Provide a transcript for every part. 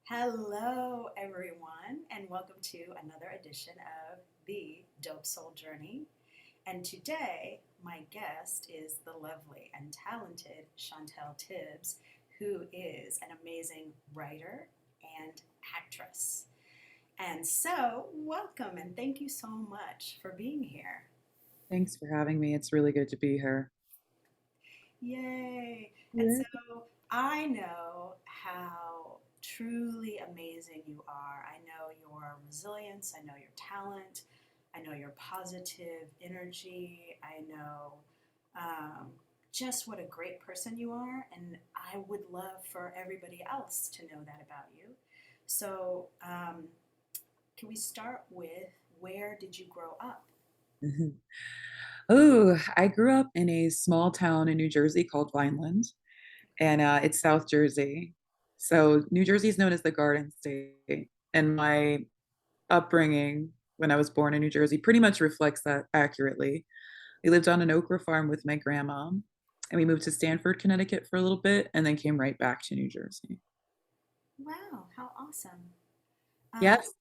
Hello, everyone, and welcome to another edition of the Dope Soul Journey. And today, my guest is the lovely and talented Chantelle Tibbs, who is an amazing writer and actress. And so, welcome and thank you so much for being here. Thanks for having me. It's really good to be here. Yay! And Yeah. so I know how truly amazing you are. I know your resilience. I know your talent. I know your positive energy. I know um, just what a great person you are. And I would love for everybody else to know that about you. So, can we start with where did you grow up? Oh, I grew up in a small town in New Jersey called Vineland, and it's South Jersey. So New Jersey is known as the Garden State, and my upbringing when I was born in New Jersey pretty much reflects that accurately. We lived on an okra farm with my grandma, and we moved to Stamford, Connecticut for a little bit, and then came right back to New Jersey. Wow, how awesome. Um, Yes,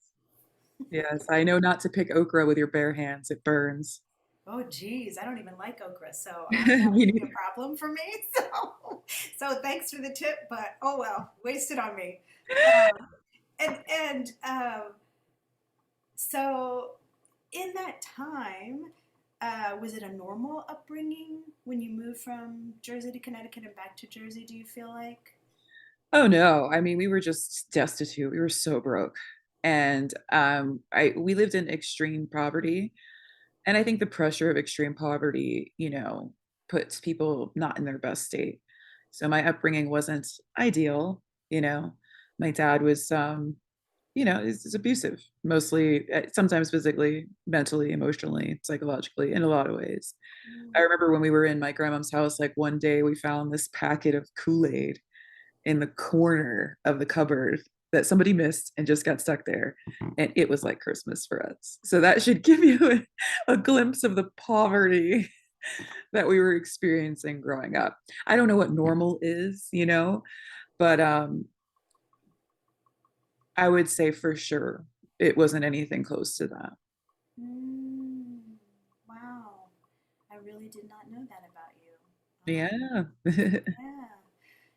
yes, I know not to pick okra with your bare hands. It burns. Oh, geez, I don't even like okra, so that Me wouldn't be a neither. problem for me. So thanks for the tip, but oh well, wasted on me. And so in that time, was it a normal upbringing when you moved from Jersey to Connecticut and back to Jersey? Do you feel like? Oh no, I mean we were just destitute. We were so broke. And I we lived in extreme poverty. And I think the pressure of extreme poverty, puts people not in their best state. So my upbringing wasn't ideal, you know. My dad was is abusive, mostly sometimes physically, mentally, emotionally, psychologically, in a lot of ways. I Mm. remember when we were in my grandma's house, like one day we found this packet of Kool-Aid in the corner of the cupboard that somebody missed and just got stuck there. And it was like Christmas for us. So that should give you a glimpse of the poverty that we were experiencing growing up. I don't know what normal is, but I would say for sure it wasn't anything close to that. Mm. Wow, I really did not know that about you. Yeah. Yeah.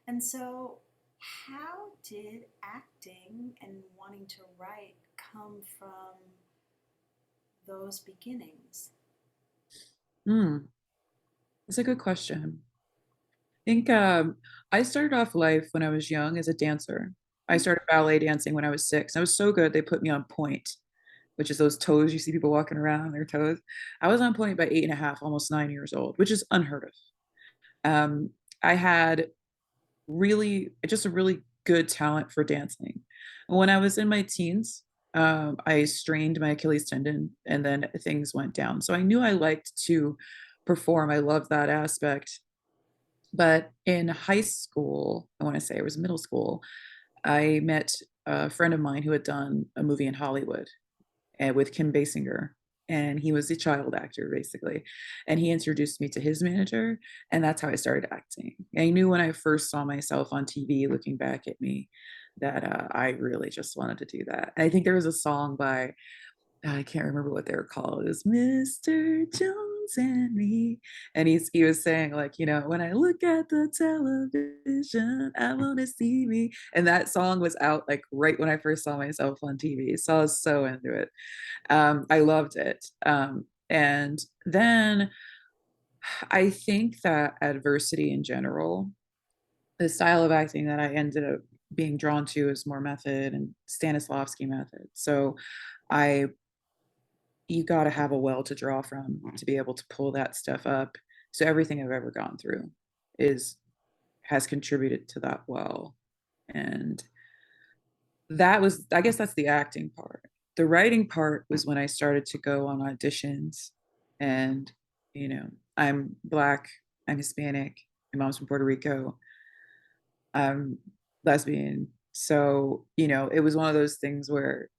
And so, how did acting and wanting to write come from those beginnings? Hmm. That's a good question. I think I started off life when I was young as a dancer. I Mm. started ballet dancing when I was 6. I was so good they put me on point, which is those toes you see people walking around on their toes. I was on point by 8.5, almost 9 years old, which is unheard of. I had just a really good talent for dancing. When I was in my teens, I strained my Achilles tendon and then things went down. So I knew I liked to perform. I loved that aspect. But in high school, I want to say it was middle school, I met a friend of mine who had done a movie in Hollywood and with Kim Basinger. And he was a child actor, basically. And he introduced me to his manager. And that's how I started acting. I knew when I first saw myself on TV looking back at me that I really just wanted to do that. And I think there was a song by I can't remember what they were called. It was Mr. Jones and me. And he was saying, like, when I look at the television, I want to see me. And that song was out like right when I first saw myself on TV. So I was so into it. I loved it. And then I think that adversity in general, the style of acting that I ended up being drawn to is more method and Stanislavski method. So I you got to have a well to draw from to be able to pull that stuff up. So everything I've ever gone through is has contributed to that well. And that was, I guess that's the acting part. The writing part was when I started to go on auditions and, I'm Black, I'm Hispanic, my mom's from Puerto Rico, I'm lesbian. So, it was one of those things where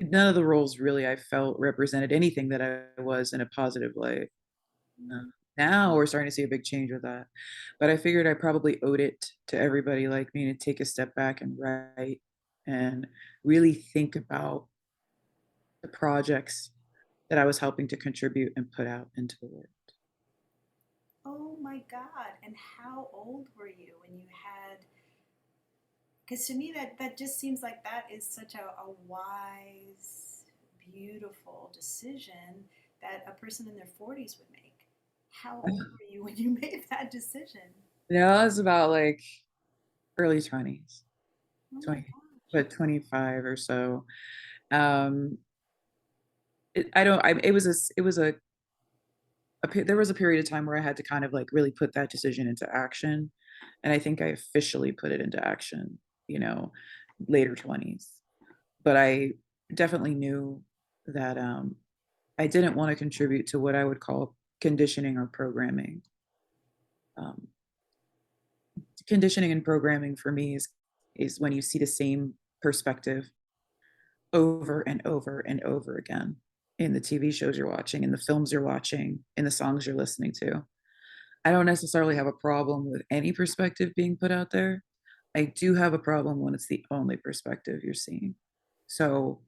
none of the roles really I felt represented anything that I was in a positive light. Uh, Mm. Now we're starting to see a big change with that. But I figured I probably owed it to everybody like me to take a step back and write. and really think about the projects that I was helping to contribute and put out into the world. Oh my God. And how old were you when you had, because to me that just seems like that is such a wise, beautiful decision that a person in their 40s would make. How old were you when you made that decision? I was about like early 20s, Oh my 20, gosh. but 25 or so. Um, I don't, I, it was there was a period of time where I had to kind of like really put that decision into action. And I think I officially put it into action, you know, later 20s. But I definitely knew that I didn't want to contribute to what I would call conditioning or programming. Um, Conditioning and programming for me is when you see the same perspective over and over and over again in the TV shows you're watching, in the films you're watching, in the songs you're listening to. I don't necessarily have a problem with any perspective being put out there. I do have a problem when it's the only perspective you're seeing. So,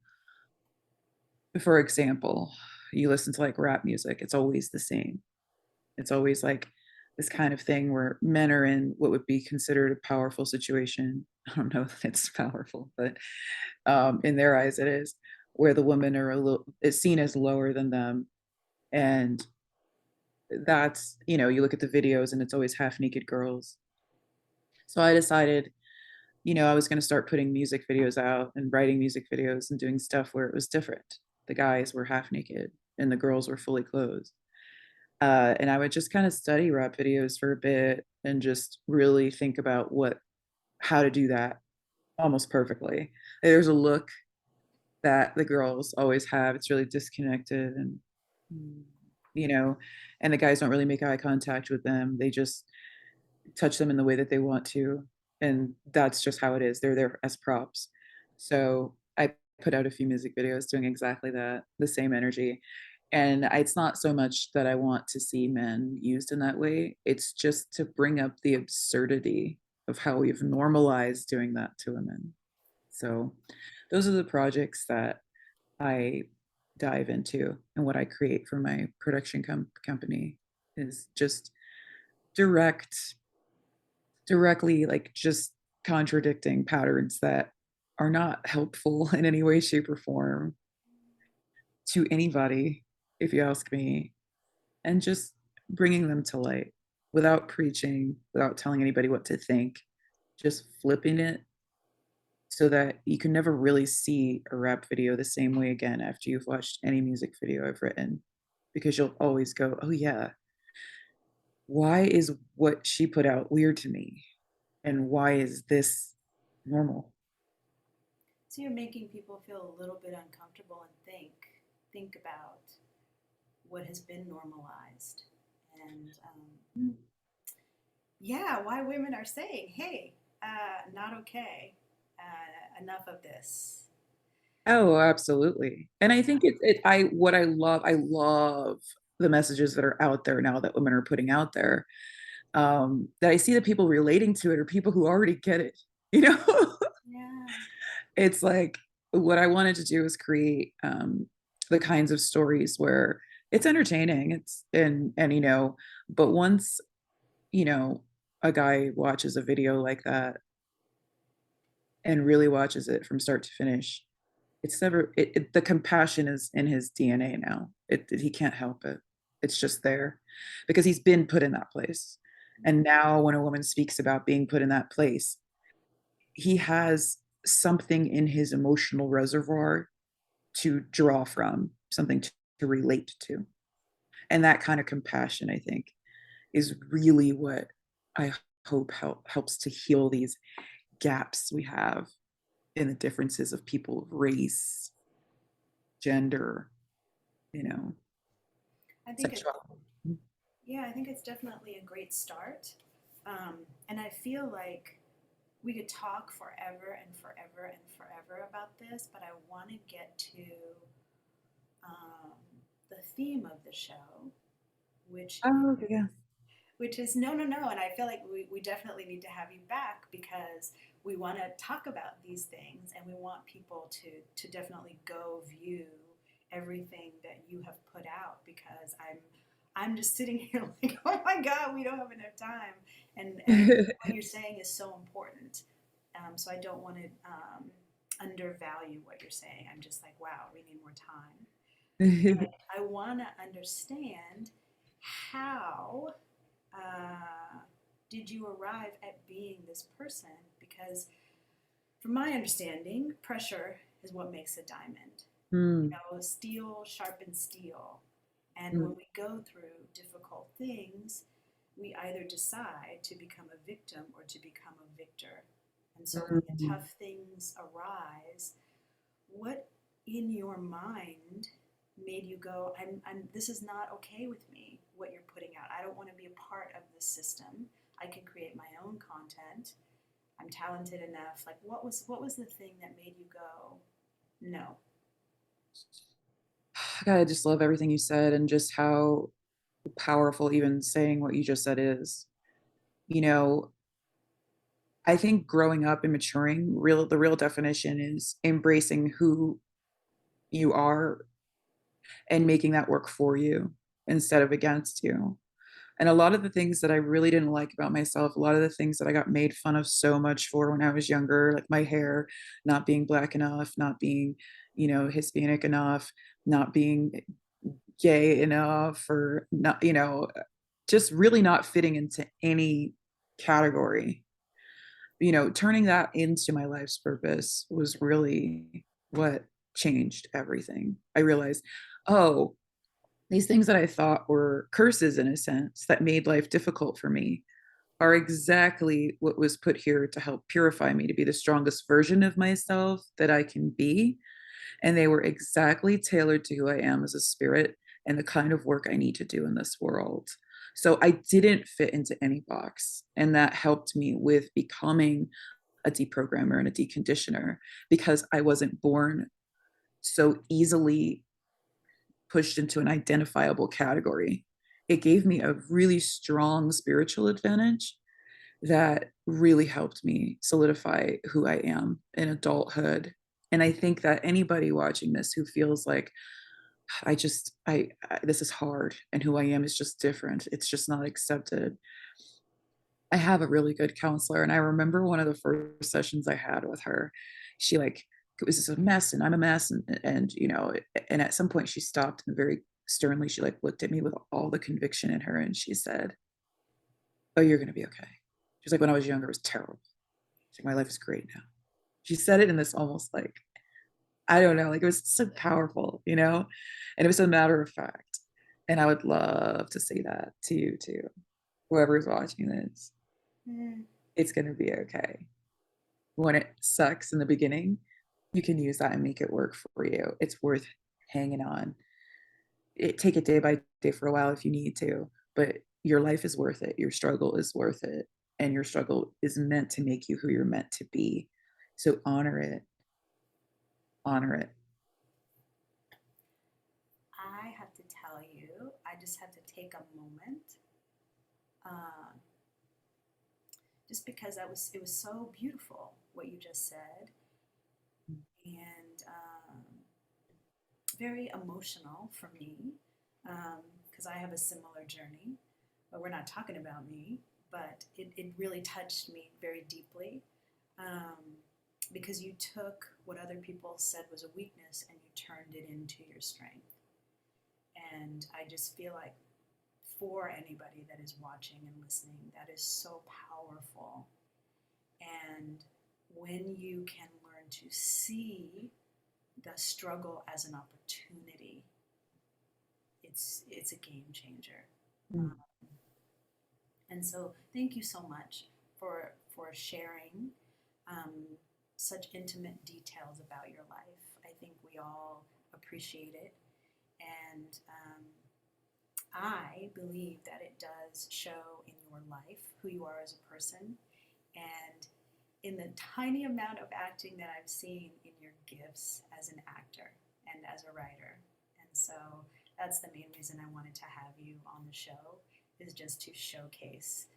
for example, you listen to like rap music, it's always the same. It's always like this kind of thing where men are in what would be considered a powerful situation. I don't know if it's powerful, but in their eyes it is, where the women are a little is seen as lower than them. And that's, you look at the videos and it's always half naked girls. So I decided, I was going to start putting music videos out and writing music videos and doing stuff where it was different. The guys were half naked and the girls were fully clothed. And I would just kind of study rap videos for a bit and just really think about how to do that almost perfectly. There's a look that the girls always have. It's really disconnected and, you know, and the guys don't really make eye contact with them. They just touch them in the way that they want to. And that's just how it is. They're there as props. So I put out a few music videos doing exactly that, the same energy. And it's not so much that I want to see men used in that way. It's just to bring up the absurdity of how we've normalized doing that to women. So those are the projects that I dive into, and what I create for my production company is just direct directly like just contradicting patterns that are not helpful in any way, shape, or form to anybody, if you ask me, and just bringing them to light without preaching, without telling anybody what to think, just flipping it so that you can never really see a rap video the same way again after you've watched any music video I've written. Because you'll always go, oh, yeah, why is what she put out weird to me? And why is this normal? So you're making people feel a little bit uncomfortable and think about what has been normalized, and yeah, why women are saying, "Hey, not okay. Enough of this." Oh, absolutely. And I Yeah, think what I love the messages that are out there now that women are putting out there. That I see that people relating to it are people who already get it. You know, yeah. it's like what I wanted to do is create the kinds of stories where it's entertaining. But once, you know, a guy watches a video like that and really watches it from start to finish, it's never the compassion is in his DNA now. He can't help it. It's just there because he's been put in that place. And now when a woman speaks about being put in that place, he has something in his emotional reservoir to draw from, something to relate to. And that kind of compassion, I think, is really what I hope helps to heal these gaps we have in the differences of people, race, gender, you know, I think it's sexuality. yeah, I think it's definitely a great start, and I feel like we could talk forever and forever and forever about this, but I want to get to um, the theme of the show, which Oh, okay, yeah. which is no, no, no. And I feel like we definitely need to have you back because we want to talk about these things, and we want people to definitely go view everything that you have put out, because I'm just sitting here like, oh my God, we don't have enough time. And what you're saying is so important. So I don't want to undervalue what you're saying. I'm just like, wow, we need more time. But I want to understand how did you arrive at being this person? Because from my understanding, pressure is what makes a diamond. You Mm, know, steel sharpens steel. And mm, when we go through difficult things, we either decide to become a victim or to become a victor. And so when the mm. tough things arise, what in your mind made you go, this is not okay with me, what you're putting out. I don't want to be a part of this system. I can create my own content. I'm talented enough. Like, what was the thing that made you go, no? God, I just love everything you said and just how powerful even saying what you just said is. You know, I think growing up and maturing, the real definition is embracing who you are and making that work for you instead of against you. And a lot of the things that I really didn't like about myself, a lot of the things that I got made fun of so much for when I was younger, like my hair not being black enough, not being, Hispanic enough, not being gay enough, or not, just really not fitting into any category. Turning that into my life's purpose was really what changed everything. I realized, oh, these things that I thought were curses in a sense that made life difficult for me are exactly what was put here to help purify me to be the strongest version of myself that I can be. And they were exactly tailored to who I am as a spirit and the kind of work I need to do in this world. So I didn't fit into any box. And that helped me with becoming a deprogrammer and a deconditioner, because I wasn't born so easily pushed into an identifiable category. It gave me a really strong spiritual advantage that really helped me solidify who I am in adulthood. And I think that anybody watching this who feels like this is hard and who I am is just different, it's just not accepted. I have a really good counselor. And I remember one of the first sessions I had with her, she like, it was just a mess and I'm a mess. And at some point she stopped and very sternly, she like looked at me with all the conviction in her. And she said, oh, you're going to be okay. She's like, when I was younger, it was terrible. She's like, my life is great now. She said it in this almost like, I don't know, like it was so powerful, and it was a matter of fact. And I would love to say that to you too, whoever's watching this. Mm. It's going to be okay. When it sucks in the beginning, you can use that and make it work for you. It's worth hanging on. Take it day by day for a while if you need to, but your life is worth it. Your struggle is worth it. And your struggle is meant to make you who you're meant to be. So honor it. Honor it. I have to tell you, I just have to take a moment, uh, just because it was so beautiful what you just said, and very emotional for me, because I have a similar journey. But we're not talking about me, but it really touched me very deeply, um, because you took what other people said was a weakness and you turned it into your strength. And I just feel like for anybody that is watching and listening, that is so powerful. And when you can learn to see the struggle as an opportunity, it's a game changer. Mm. Um, and so, thank you so much for sharing um, such intimate details about your life. I think we all appreciate it, and I believe that it does show in your life who you are as a person, and in the tiny amount of acting that I've seen in your gifts as an actor and as a writer. And so that's the main reason I wanted to have you on the show, is just to showcase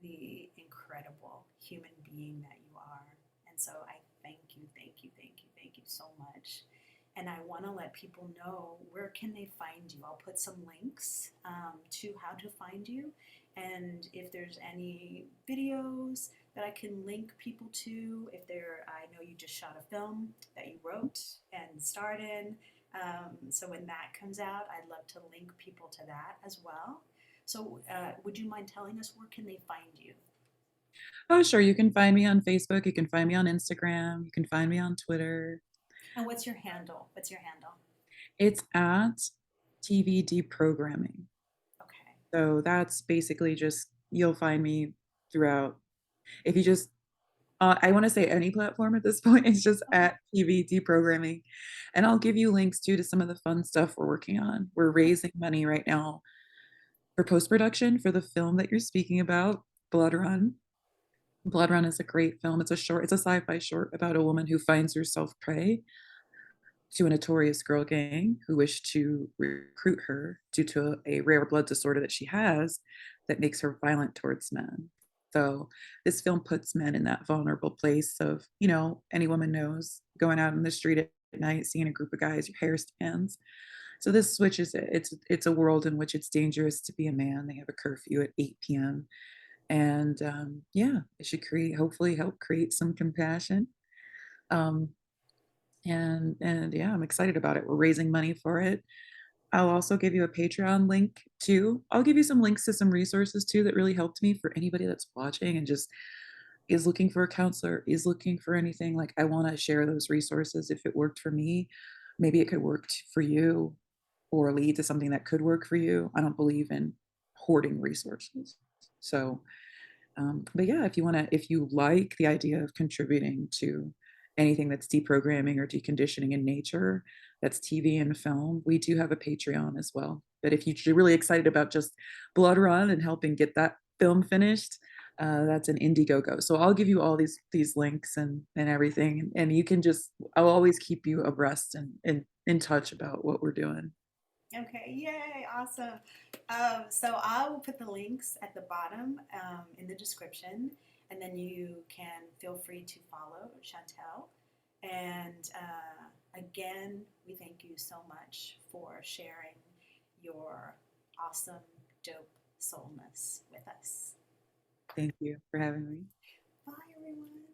the incredible human being that you are. so I thank you so much. And I want to let people know, where can they find you. I'll put some links to how to find you. And if there's any videos that I can link people to, if there, I know you just shot a film that you wrote and starred in. So when that comes out, I'd love to link people to that as well. So would you mind telling us, where can they find you? Oh, sure. You can find me on Facebook. You can find me on Instagram. You can find me on Twitter. And what's your handle? What's your handle? It's at tvdeprogramming. Okay. So that's basically just, you'll find me throughout. If you just, I want to say any platform at this point, it's just Okay. at TV deprogramming. And I'll give you links too to some of the fun stuff we're working on. We're Okay. raising money right now for post production for the film that you're speaking about, Blood Run. Blood Run is a great film. It's a sci fi short about a woman who finds herself prey to a notorious girl gang who wish to recruit her due to a rare blood disorder that she has that makes her violent towards men. So this film puts men in that vulnerable place of, any woman knows going out in the street at night, seeing a group of guys, your hair stands. So this switches it. It's a world in which it's dangerous to be a man. They have a curfew at 8 p.m. And yeah, it should hopefully help create some compassion. Um, and yeah, I'm excited about it. We're raising money for it. I'll also give you a Patreon link too. I'll give you some links to some resources too that really helped me, for anybody that's watching and just is looking for a counselor, is looking for anything. Like, I want to share those resources. If it worked for me, maybe it could work for you, or lead to something that could work for you. I don't believe in hoarding resources. So but yeah, if you like the idea of contributing to anything that's deprogramming or deconditioning in nature, that's TV and film, we do have a Patreon as well. But if you're really excited about just Blood Run and helping get that film finished, that's an Indiegogo. So I'll give you all these links and everything, and you can just, I'll always keep you abreast and in touch about what we're doing. Okay, yay, awesome. So I will put the links at the bottom in the description, and then you can feel free to follow Chantelle. And again, we thank you so much for sharing your awesome, dope soulness with us. Thank you for having me. Bye, everyone.